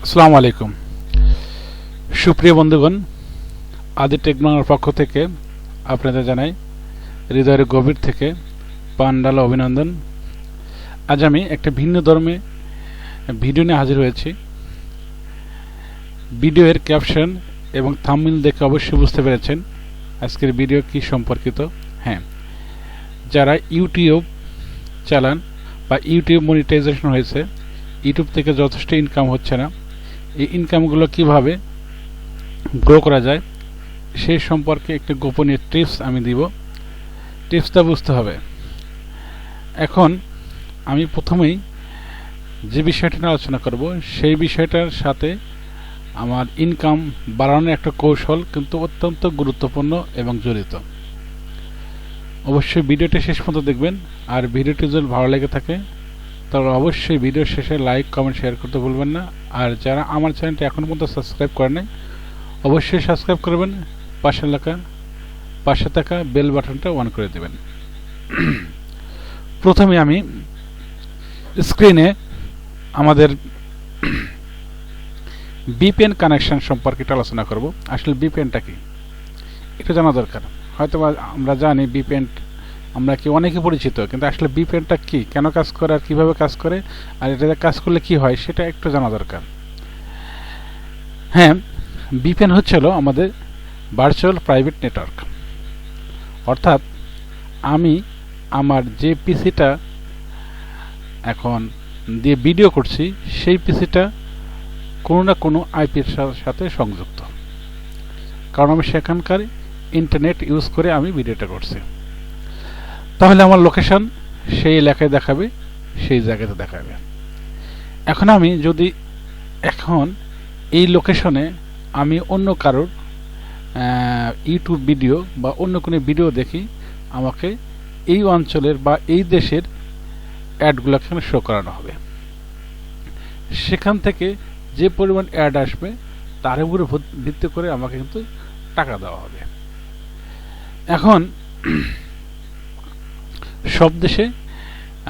আসসালামু আলাইকুম সুপ্রিয় বন্ধুগণ, আদি টেকনোর পক্ষ থেকে আপনাদের জানাই হৃদয়ের গভীর থেকে পান্ডালা অভিনন্দন। আজ আমি একটা ভিন্ন ধর্মে ভিডিও নিয়ে হাজির হয়েছি। ভিডিওর ক্যাপশন এবং থাম্বনেল দেখে অবশ্যই বুঝতে পেরেছেন আজকের ভিডিও কি সম্পর্কিত। হ্যাঁ, যারা ইউটিউব চালান বা ইউটিউব মনিটাইজেশন হয়েছে, ইউটিউব থেকে যথেষ্ট ইনকাম হচ্ছে না, এই ইনকামগুলো কিভাবে গ্রো করা যায় সেই সম্পর্কে একটি গোপনীয় টিপস আমি দিব। টিপসটা বুঝতে হবে। এখন আমি প্রথমেই যে বিষয়টা নিয়ে আলোচনা করব সেই বিষয়টার সাথে আমার ইনকাম বাড়ানোর একটা কৌশল কিন্তু অত্যন্ত গুরুত্বপূর্ণ এবং জড়িত। অবশ্যই ভিডিওটি শেষ পর্যন্ত দেখবেন। আর ভিডিওটি যদি ভালো লেগে থাকে তাহলে অবশ্যই ভিডিও শেষে লাইক, কমেন্ট, শেয়ার করতে ভুলবেন না। আর যারা আমার চ্যানেলটি এখনও পর্যন্ত সাবস্ক্রাইব করেন নাই অবশ্যই সাবস্ক্রাইব করবেন, পাশে থাকা বেল বাটনটা অন করে দেবেন। প্রথমে আমি স্ক্রিনে আমাদের ভিপিএন কানেকশন সম্পর্কে আলোচনা করব। আসলে ভিপিএনটা কি এটা জানা দরকার। হয়তো আমরা জানি ভিপিএন, আমরা কি অনেকে পরিচিত, কিন্তু আসলে ভিপিএনটা কি, কেন কাজ করে, আর কিভাবে কাজ করে, আর এটাতে কাজ করলে কি হয় সেটা একটু জানা দরকার। হ্যাঁ, ভিপিএন হচ্ছিল আমাদের ভার্চুয়াল প্রাইভেট নেটওয়ার্ক। অর্থাৎ আমি আমার যে পিসিটা এখন দিয়ে ভিডিও করছি সেই পিসিটা কোনো না কোনো আইপির সাথে সংযুক্ত, কারণ আমি সেখানকার ইন্টারনেট ইউজ করে আমি ভিডিওটা করছি। তাহলে আমার লোকেশন সেই এলাকায় দেখাবে, সেই জায়গাতে দেখাবে। এখন আমি যদি এখন এই লোকেশনে আমি অন্য কারোর ইউটিউব ভিডিও বা অন্য কোনো ভিডিও দেখি, আমাকে এই অঞ্চলের বা এই দেশের অ্যাডগুলো এখানে শো করানো হবে। সেখান থেকে যে পরিমাণ অ্যাড আসবে তার উপরে ভিত্তি করে আমাকে কিন্তু টাকা দেওয়া হবে। এখন সব দেশে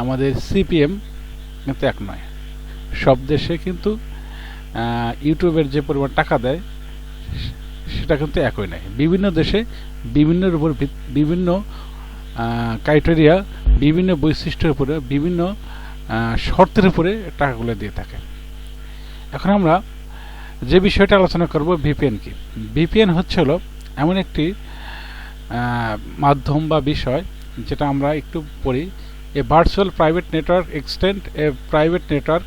আমাদের সিপিএম কিন্তু এক নয়। সব দেশে কিন্তু ইউটিউবের যে পরিমাণ টাকা দেয় সেটা কিন্তু একই নয়। বিভিন্ন দেশে বিভিন্নের উপর বিভিন্ন ক্রাইটেরিয়া, বিভিন্ন বৈশিষ্ট্যের উপরে, বিভিন্ন শর্তের উপরে টাকাগুলো দিয়ে থাকে। এখন আমরা যে বিষয়টা আলোচনা করব, ভিপিএন কি। ভিপিএন হচ্ছিল এমন একটি মাধ্যম বা বিষয় যেটা আমরা একটু পড়ি। A virtual private network extend A private network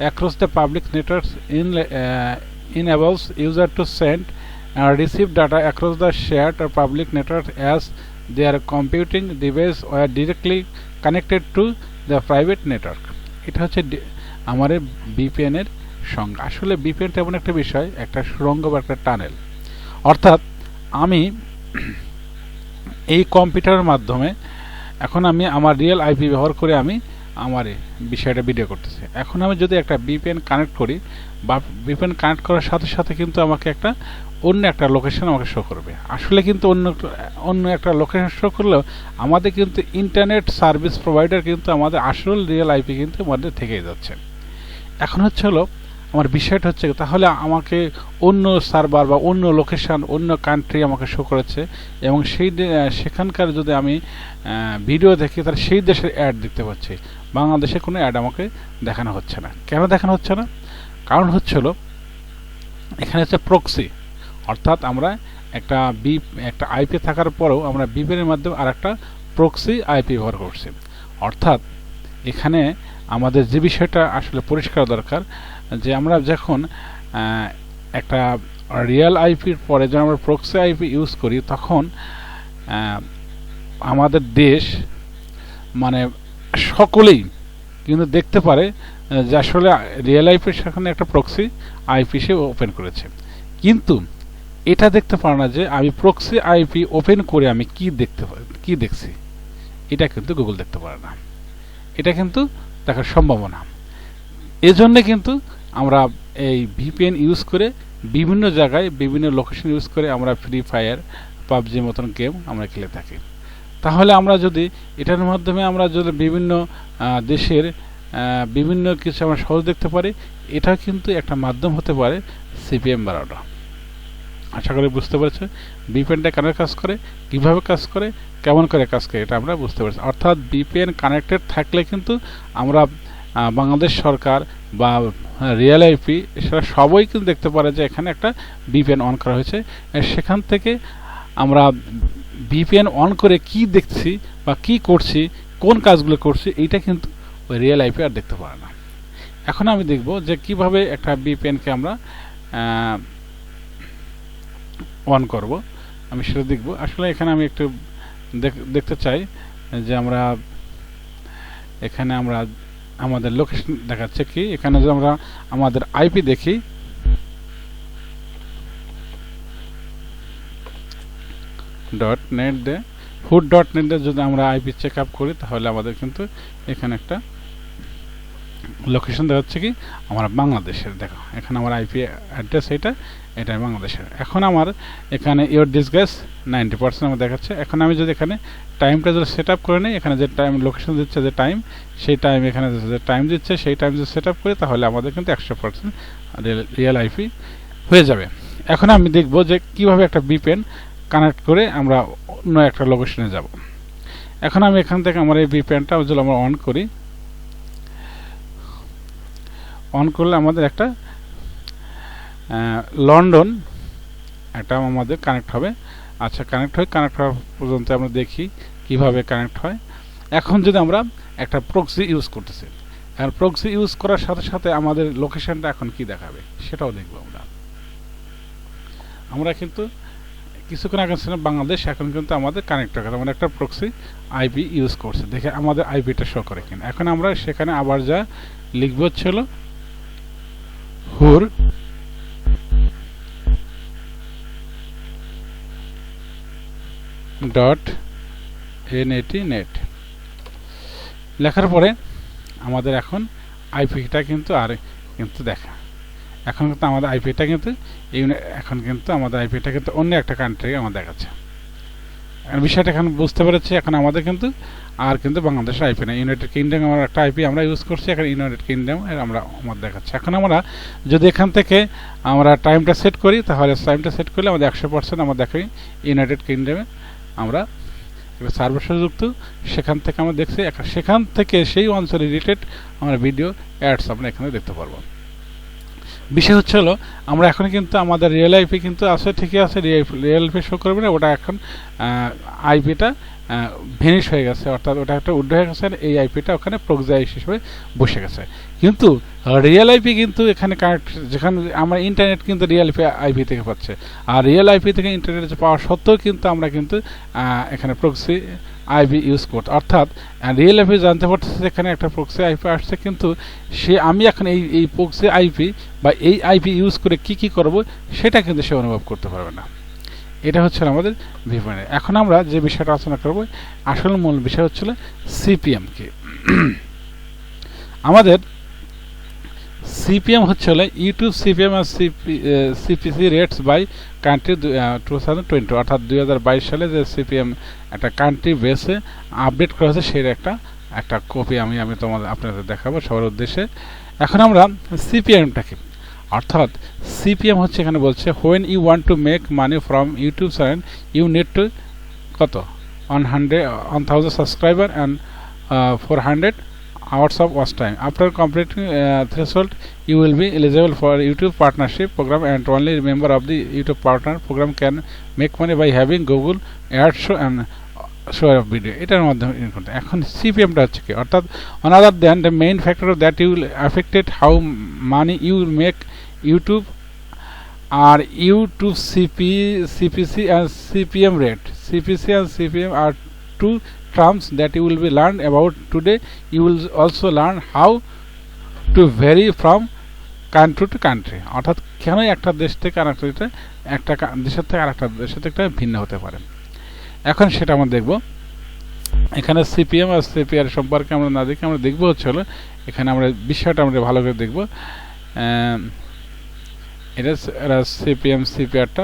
across the public networks enables user to send and receive data across the shared or public network as their computing device or directly connected to the private network. এটা হচ্ছে আমাদের VPN এর সংজ্ঞা। আসলে VPN এমন একটা বিষয়, একটা সুড়ঙ্গ বা একটা টানেল। অর্থাৎ আমি এই কম্পিউটারের মাধ্যমে এখন আমি আমার রিয়েল আইপি ব্যবহার করে আমি আমার বিষয়টা ভিডিও করতেছি। এখন আমি যদি একটা ভিপিএন কানেক্ট করি বা ভিপিএন কানেক্ট করার সাথে সাথে কিন্তু আমাকে একটা অন্য একটা লোকেশন আমাকে শো করবে। আসলে কিন্তু অন্য একটা লোকেশন শো করলেও আমাদের কিন্তু ইন্টারনেট সার্ভিস প্রোভাইডার কিন্তু আমাদের আসল রিয়েল আইপি কিন্তু আমাদের থেকেই যাচ্ছে। এখন হচ্ছে হলো আমার বিষয়টা হচ্ছে তাহলে আমাকে অন্য সার্ভার বা অন্য লোকেশন, অন্য কান্ট্রি আমাকে শো করেছে এবং সেখানকার যদি আমি ভিডিও দেখি তাহলে সেই দেশের অ্যাড দেখতে পাচ্ছি। বাংলাদেশে কোনো অ্যাড আমাকে দেখানো হচ্ছে না। কেন দেখানো হচ্ছে না? কারণ হচ্ছিল এখানে হচ্ছে প্রক্সি। অর্থাৎ আমরা একটা আইপি থাকার পরেও আমরা ভিপিএনের মাধ্যমে আর একটা প্রক্সি আইপি ব্যবহার করছি। অর্থাৎ এখানে আমাদের যে বিষয়টা আসলে পরিষ্কার দরকার, যে আমরা যখন একটা রিয়েল আইপির পরে যখন আমরা প্রক্সি আইপি ইউজ করি তখন আমাদের দেশ মানে সকলেই কিন্তু দেখতে পারে যে আসলে রিয়েল আইপির সেখানে একটা প্রক্সি আইপি সে ওপেন করেছে। কিন্তু এটা দেখতে পারে না যে আমি প্রক্সি আইপি ওপেন করে আমি কি দেখছি, এটা কিন্তু গুগল দেখতে পারে না। এটা কিন্তু দেখার সম্ভাবনা। এজন্য কিন্তু আমরা এই ভিপিএন ইউজ করে বিভিন্ন জায়গায় বিভিন্ন লোকেশন ইউজ করে আমরা ফ্রি ফায়ার, পাবজির মতন গেম আমরা খেলে থাকি। তাহলে আমরা যদি এটার মাধ্যমে আমরা যদি বিভিন্ন দেশের বিভিন্ন কিছু আমরা সহজ দেখতে পারি, এটা কিন্তু একটা মাধ্যম হতে পারে সিপিএম বাড়ানো। আশা করি বুঝতে পেরেছে বিপিএনটা কেন কাজ করে, কিভাবে কাজ করে, কেমন করে কাজ করে, এটা আমরা বুঝতে পেরেছি। অর্থাৎ বিপিএন কানেক্টেড থাকলে কিন্তু আমরা বাংলাদেশ সরকার বা রিয়েল আইপি সেটা সবাই কিন্তু দেখতে পারে যে এখানে একটা বিপিএন অন করা হয়েছে। সেখান থেকে আমরা বিপিএন অন করে কি দেখছি বা কি করছি, কোন কাজগুলো করছি, এইটা কিন্তু ওই রিয়েল আইপি আর দেখতে পারে না। এখন আমি দেখব যে কিভাবে একটা বিপিএনকে আমরা অন করব, আমি সেটা দেখব। আসলে এখানে আমি একটু দেখতে চাই যে আমরা এখানে আমাদের লোকেশন দেখাচ্ছে কি, এখানে যদি আমরা আমাদের আইপি দেখি, .net দিয়ে food.net দিয়ে যদি আমরা আইপি চেক আপ করি তাহলে আমাদের কিন্তু এখানে একটা লোকেশন দেখাচ্ছে কি আমরা বাংলাদেশের। দেখো এখানে আমার আইপি অ্যাড্রেস এটা বাংলাদেশের। এখন আমার এখানে ইওর ডিসগাইস 90% আমার দেখাচ্ছে। এখন আমি যদি এখানে টাইমটা যদি সেট আপ করে নিই, এখানে যে টাইম লোকেশন দিচ্ছে যে টাইম, সেই টাইম এখানে যে টাইম দিচ্ছে সেই টাইম যদি সেট আপ করি তাহলে আমাদের কিন্তু 100% রিয়েল আইপি হয়ে যাবে। এখন আমি দেখব যে কিভাবে একটা বিপিএন কানেক্ট করে আমরা অন্য একটা লোকেশনে যাব। এখন আমি এখান থেকে আমার এই বিপিএনটা যদি আমরা অন করি, অন করলে আমাদের একটা লন্ডন একটা আমাদের কানেক্ট হবে। আচ্ছা, কানেক্ট হওয়ার পর্যন্ত আমরা দেখি কিভাবে কানেক্ট হয়। এখন যদি আমরা একটা প্রক্সি ইউজ করতেছি, আর প্রক্সি ইউজ করার সাথে সাথে আমাদের লোকেশনটা এখন কি দেখাবে সেটাও দেখব আমরা কিন্তু কিছুক্ষণ আগে ছিলাম বাংলাদেশ, এখন কিন্তু আমাদের কানেক্ট হয়ে গেছে, আমরা একটা প্রক্সি আইপি ইউজ করছে, দেখে আমাদের আইপিটা শো করে কিনা। এখন আমরা সেখানে আবার যা লিখব ছিল হুর .net লেখার পরে আমাদের এখন আইপিটা কিন্তু দেখা, এখন কিন্তু আমাদের আইপিটা কিন্তু এখন কিন্তু আমাদের আইপিটা কিন্তু অন্য একটা কান্ট্রি আমাদের দেখাচ্ছে। বিষয়টা এখন বুঝতে পেরেছি। এখন আমাদের কিন্তু আর কিন্তু বাংলাদেশের আইপি না, ইউনাইটেড কিংডম আমার একটা আইপি আমরা ইউজ করছি, এখন ইউনাইটেড কিংডম আমরা আমাদের দেখাচ্ছে। এখন আমরা যদি এখান থেকে আমরা টাইমটা সেট করি তাহলে টাইমটা সেট করলে আমাদের 100% আমরা দেখাই ইউনাইটেড কিংডমে আমরা সার্ভার যুক্ত, সেখান থেকে আমরা দেখছি, সেখান থেকে সেই অঞ্চলে রিলেটেড আমরা ভিডিও অ্যাডস আমরা এখানে দেখতে পারবো। বিষয় হচ্ছে হলো আমরা এখন কিন্তু আমাদের রিয়েল আইপি কিন্তু আছে, ঠিকই আছে, রিয়েল আইপি শো করবে না, ওটা এখন আইপিটা ভেনিশ হয়ে গেছে, অর্থাৎ ওটা একটা উড হয়ে গেছে, এই আইপিটা ওখানে প্রক্সি আইপি হিসেবে বসে গেছে। কিন্তু রিয়েল আইপি কিন্তু এখানে কানেক্ট, যেখানে আমরা ইন্টারনেট কিন্তু রিয়েল আইপি থেকে পাচ্ছে, আর রিয়েল আইপি থেকে ইন্টারনেট পাওয়া সত্ত্বেও কিন্তু আমরা কিন্তু এখানে প্রক্সি আইপি ইউজ করতে, অর্থাৎ রিয়েল আইপি জানতে পারতেছে এখানে একটা প্রক্সি আইপি আসছে, কিন্তু আমি এখন এই প্রক্সি আইপি বা এই আইপি ইউজ করে কি করব সেটা কিন্তু সে অনুভব করতে পারবে না। এটা হচ্ছে আমাদের ভিপিএন। এখন আমরা যে বিষয়টা আলোচনা করব, আসল মূল বিষয় হচ্ছিল সিপিএম কি। আমাদের সিপিএম হচ্ছে ইউটিউব সিপিএম আর সিপিসি রেটস বাই কান্ট্রি 2020, অর্থাৎ 2022 সালে যে সিপিএম একটা কান্ট্রি বেসে আপডেট করা হয়েছে সেই একটা কপি আমি আপনাদের দেখাবো সবার উদ্দেশ্যে। এখন আমরা সিপিএমটাকে, অর্থাৎ সিপিএম হচ্ছে এখানে বলছে when you want to make money from YouTube channel you need to কত 1000 subscriber and 400 hours of watch time. After completing threshold you will be eligible for YouTube partnership program, and only member of the YouTube partner program can make money by having Google Ads show and show of video. এটার মাধ্যমে এখন সিপিএমটা হচ্ছে কি, অর্থাৎ another than the main factor that will affected how money you make YouTube are YouTube CPC and CPM rate. CPC and CPM are two terms that you will be learned about today. You will also learn how to vary from country to country, অর্থাৎ কেন একটা দেশ থেকে আরেকটা একটা দেশের থেকে আরেকটা দেশের থেকে ভিন্ন হতে পারে। এখন সেটা আমরা দেখব। এখানে সিপিএম আর সিপিআর সম্পর্কে আমরা না দেখি, আমরা দেখব হচ্ছে হলো এখানে আমরা বিষয়টা আমরা ভালো করে দেখব। এটা সিপিএম সিপিআরটা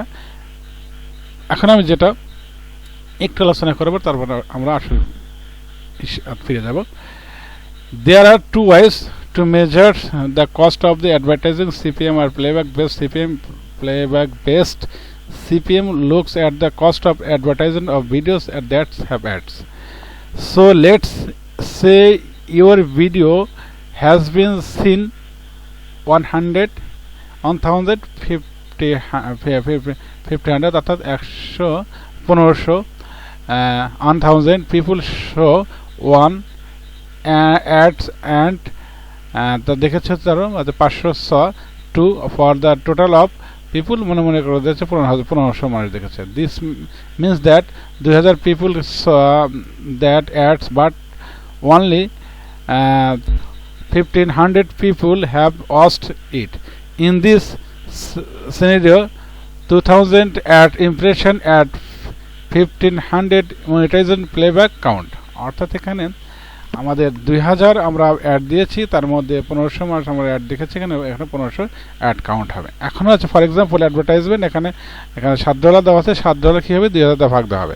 এখন আমি যেটা একটু আলোচনা করবো, তারপর আমরা আসলে ফিরে যাব। There are two ways to measure the cost of the advertising: CPM or playback based CPM. Playback based CPM looks at the cost of advertising of videos that have ads. So let's say your video has been seen 100, 1000, 50, 100 অর্থাৎ 100, 1500, 1000 people show one ads and তা দেখেছে তার 500 saw 2 for the total of people মনে করে দিয়েছে 1500 মানুষ দেখেছে. This means that 2000 people saw that ads but only 1500 people have watched it. In this scenario 2000 ad impression at 1500 monetization playback count. অর্থাৎ এখানে আমাদের 2000 আমরা অ্যাড দিয়েছি, তার মধ্যে 1500 মানুষ আমরা অ্যাড দেখেছি, এখানে 1500 অ্যাড কাউন্ট হবে. এখন হচ্ছে ফর এক্সাম্পল অ্যাডভার্টাইজমেন্ট এখানে $7 দেওয়া আছে, $7 কি হবে 2000 ভাগ দেওয়া হবে.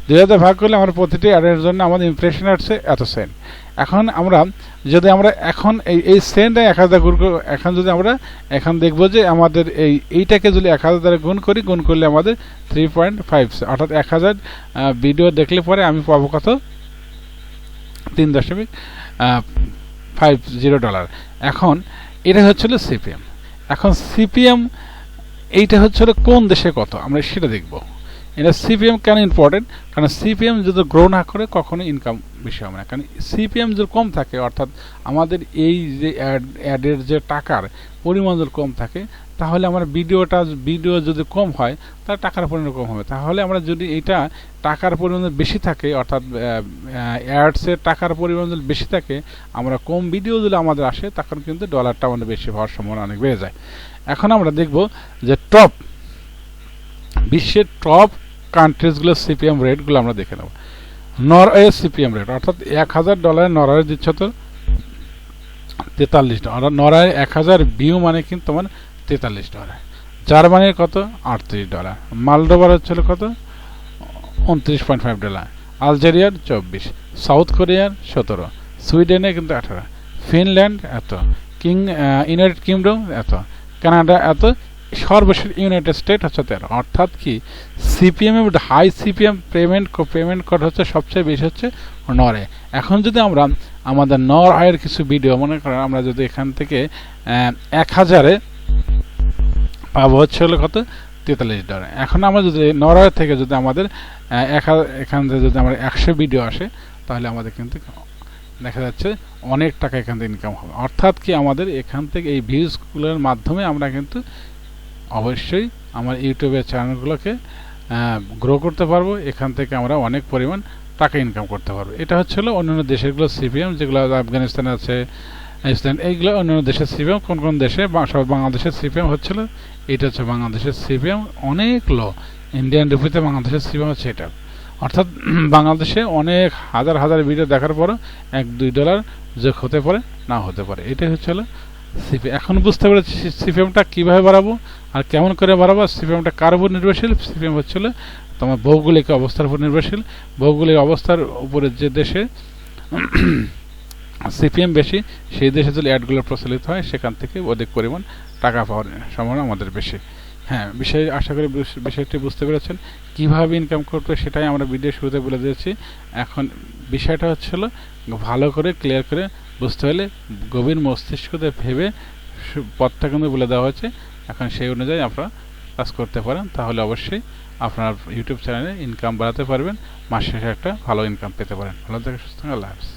2000 ভাগ করলে আমরা প্রতিটি অ্যাডের জন্য আমাদের ইমপ্রেশন আসছে এত সেন্ট. এখন আমরা যদি আমরা এখন এই সেন্ট 1000 গুণ এখন যদি আমরা এখন দেখব যে আমাদের এইটাকে যদি 1000 দ্বারা গুণ করি, গুণ করলে আমাদের 3.5 অর্থাৎ 1000 ভিডিও দেখলে পরে আমি পাবো কত $3.50. এখন এটা হচ্ছিল সিপিএম. এখন সিপিএম এইটা হচ্ছিল কোন দেশে কত আমরা সেটা দেখব. এটা সিপিএম কেন ইম্পর্টেন্ট? কারণ সিপিএম যদি গ্রো না করে কখনো ইনকাম বেশি হবে না. কারণ সিপিএম যদি কম থাকে অর্থাৎ আমাদের এই যে অ্যাডের যে টাকার পরিমাণ যদি কম থাকে তাহলে আমার ভিডিও যদি কম হয় তাহলে টাকার পরিমাণ কম হবে. তাহলে আমরা যদি এটা টাকার পরিমাণ বেশি থাকে অর্থাৎ অ্যাডসের টাকার পরিমাণ যদি বেশি থাকে আমরা কম ভিডিও যদি আমাদের আসে তখন কিন্তু ডলারটা আমাদের বেশি হওয়ার সম্ভাবনা অনেক বেড়ে যায়. এখন আমরা দেখব যে বিশ্বের টপ কান্ট্রিজগুলো সিপিএম রেটগুলো আমরা দেখে নেব. নরওয়ে সিপিএম রেট অর্থাৎ $1000 নরওয়ে দিচ্ছে তো $43. নরওয়ে 1000 ভিউ মানে কিন্তু মানে $43. জার্মানির কত $38. মালডোভার হচ্ছিল কত $29.5. আলজেরিয়ার 24, সাউথ কোরিয়ার 17, সুইডেনে কিন্তু 18, ফিনল্যান্ড এত, ইউনাইটেড কিংডম এত, কানাডা এত, সর্বশেষ ইউনাইটেড স্টেট হচ্ছে 13. অর্থাৎ কি সিপিএম এর হাই সিপিএম পেমেন্ট কোড হচ্ছে সবচেয়ে বেশি হচ্ছে নরওয়ে. এখন যদি আমরা আমাদের নরওয়ের কিছু ভিডিও মনে করেন আমরা যদি এখান থেকে 1000-এ পাবো হচ্ছে হলো কত $43. এখন আমরা যদি নরওয়ে থেকে যদি আমাদের এখান থেকে যদি আমরা 100 ভিডিও আসে তাহলে আমাদের কিন্তু দেখা যাচ্ছে অনেক টাকা এখান থেকে ইনকাম হবে. অর্থাৎ কি আমাদের এখান থেকে এই ভিউজগুলোর মাধ্যমে আমরা কিন্তু অবশ্যই আমার ইউটিউবের চ্যানেলগুলোকে গ্রো করতে পারবো. এখান থেকে আমরা অনেক পরিমাণ টাকা ইনকাম করতে পারবো. এটা হচ্ছিল অন্যান্য দেশেরগুলো সিপিএম যেগুলো আফগানিস্তানে আছে, আইসল্যান্ড, এইগুলো অন্যান্য দেশের সিপিএম. কোন কোন দেশে বাংলাদেশের সিপিএম হচ্ছিল এটা হচ্ছে বাংলাদেশের সিপিএম অনেক লো. ইন্ডিয়ান রুপিতে বাংলাদেশের সিপিএম হচ্ছে এটা. অর্থাৎ বাংলাদেশে অনেক হাজার ভিডিও দেখার পরও $1-2 যোগ হতে পারে না হতে পারে. এটাই হচ্ছিল সিপিএম. এখন বুঝতে পেরেছি সিপিএমটা কীভাবে বাড়াবো আর কেমন করে বাড়াবো. সিপিএমটা কার উপর নির্ভরশীল? সিপিএম হচ্ছিল তোমার ভৌগোলিক অবস্থার উপর নির্ভরশীল. ভৌগোলিক অবস্থার উপরে যে দেশে সিপিএম বেশি সেই দেশে যদি অ্যাডগুলো প্রচলিত হয় সেখান থেকে অধিক পরিমাণ টাকা পাওয়ার সম্ভাবনা আমাদের বেশি. হ্যাঁ, আশা করি বিষয়টি বুঝতে পেরেছেন. কীভাবে ইনকাম করতে সেটাই আমরা ভিডিও শুরুতে বলে দিয়েছি. এখন বিষয়টা হচ্ছিল ভালো করে ক্লিয়ার করে বুঝতে হলে গভীর মস্তিষ্কতে ভেবে পথটা কিন্তু বলে দেওয়া হয়েছে. এখন সেই অনুযায়ী আপনারা কাজ করতে পারেন, তাহলে অবশ্যই আপনার ইউটিউব চ্যানেলে ইনকাম বাড়াতে পারবেন, মাস শেষে একটা ভালো ইনকাম পেতে পারেন. ভালো থেকে সুস্থ থাকুন. আল্লাহ হাফেজ.